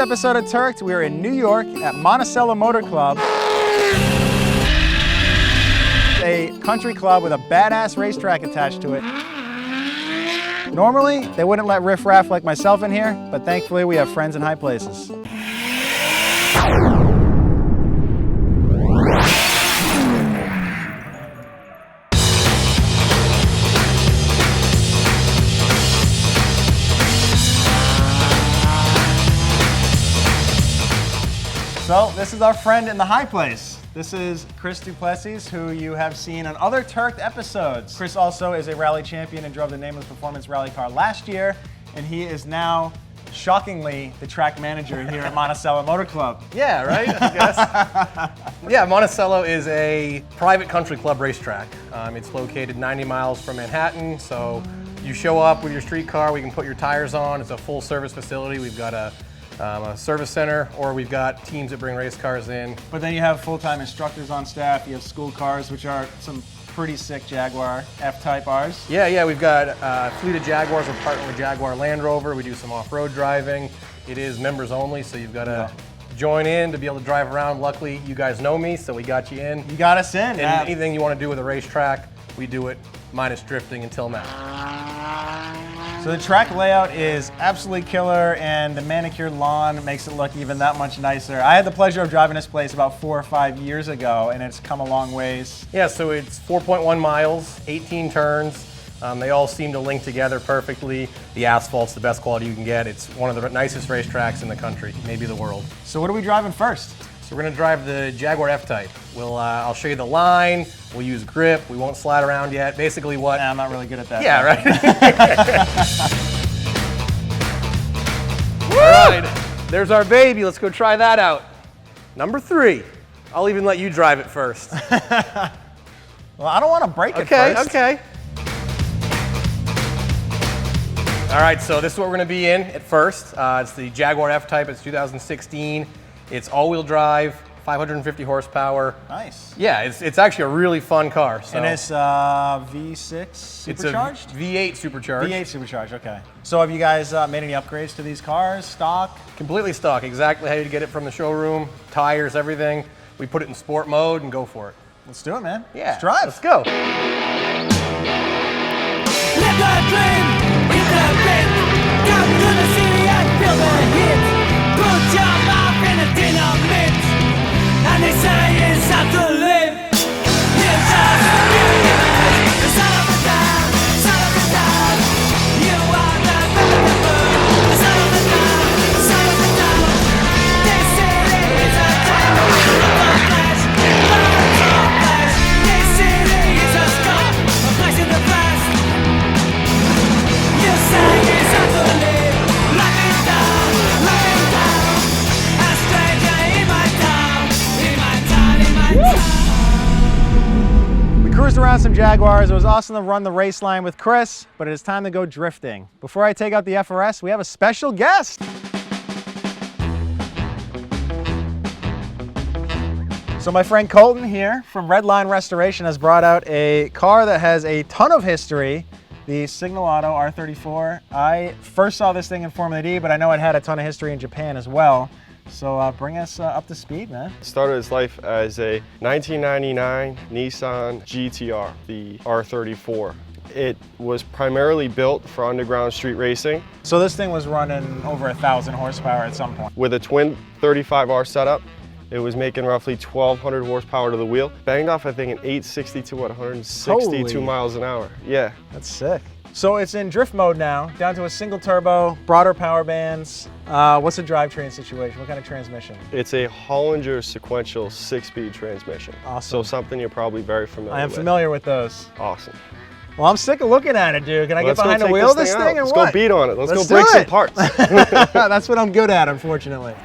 Episode of Turked, we are in New York at Monticello Motor Club, a country club with a badass racetrack attached to it. Normally, they wouldn't let riffraff like myself in here, but thankfully we have friends in high places. So this is our friend in the high place. This is Chris Duplessis, who you have seen on other Turked episodes. Chris also is a rally champion and drove the Nameless Performance rally car last year, and he is now, shockingly, the track manager here at Monticello Motor Club. Yeah, right, I guess. Yeah, Monticello is a private country club racetrack. It's located 90 miles from Manhattan, so you show up with your street car, we can put your tires on. It's a full service facility. We've got a service center, or we've got teams that bring race cars in. But then you have full-time instructors on staff, you have school cars, which are some pretty sick Jaguar F-Type Rs. Yeah, we've got a fleet of Jaguars. We're partnered with Jaguar Land Rover. We do some off-road driving. It is members only, so you've got to join in to be able to drive around. Luckily, you guys know me, so we got you in. You got us in. And anything you want to do with a racetrack, we do it, minus drifting until now. So the track layout is absolutely killer, and the manicured lawn makes it look even that much nicer. I had the pleasure of driving this place about 4 or 5 years ago, and it's come a long ways. Yeah, so it's 4.1 miles, 18 turns. They all seem to link together perfectly. The asphalt's the best quality you can get. It's one of the nicest racetracks in the country, maybe the world. So what are we driving first? So we're gonna drive the Jaguar F-Type. I'll show you the line, we'll use grip, we won't slide around yet. Basically what... Nah, I'm not really good at that. Yeah, right? All right, there's our baby. Let's go try that out. Number 3. I'll even let you drive it first. Well, I don't want to break it first. Okay. All right, so this is what we're gonna be in at first. It's the Jaguar F-Type, it's 2016. It's all-wheel drive, 550 horsepower. Nice. Yeah, it's actually a really fun car. So. And it's V6 supercharged? It's a V8 supercharged. V8 supercharged, okay. So have you guys made any upgrades to these cars, stock? Completely stock, exactly how you get it from the showroom, tires, everything. We put it in sport mode and go for it. Let's do it, man. Yeah. Let's drive. Let's go. Live the dream, hit the beat. Come to the city and feel the heat. Put your mouth in a dynamite, and they say it's time to live. You just feel the son of a town, son of a town. You are the son of a town, son of a town. This city is a town of flash, of flash. This city is a scar, a place in the past. You say it's time to live, lock it down, lock it down. A stranger in my town, in my town, in my town. We cruised around some Jaguars. It was awesome to run the race line with Chris, but it is time to go drifting. Before I take out the FRS, we have a special guest. So my friend Colton here from Redline Restoration has brought out a car that has a ton of history, the Signal Auto R34. I first saw this thing in Formula D, but I know it had a ton of history in Japan as well. So bring us up to speed, man. Started its life as a 1999 Nissan GTR, the R34. It was primarily built for underground street racing. So this thing was running over 1,000 horsepower at some point. With a twin 35R setup, it was making roughly 1,200 horsepower to the wheel. Banged off, I think, an 862 at 162 Holy. miles an hour. Yeah. That's sick. So it's in drift mode now, down to a single turbo, broader power bands. What's the drivetrain situation? What kind of transmission? It's a Hollinger sequential 6-speed transmission. Awesome. So something you're probably very familiar with. I am familiar with those. Awesome. Well, I'm sick of looking at it, dude. Can I get Let's go behind the take wheel of this out. thing or Let's what? go beat on it. Let's go do break some it. parts. That's what I'm good at, unfortunately.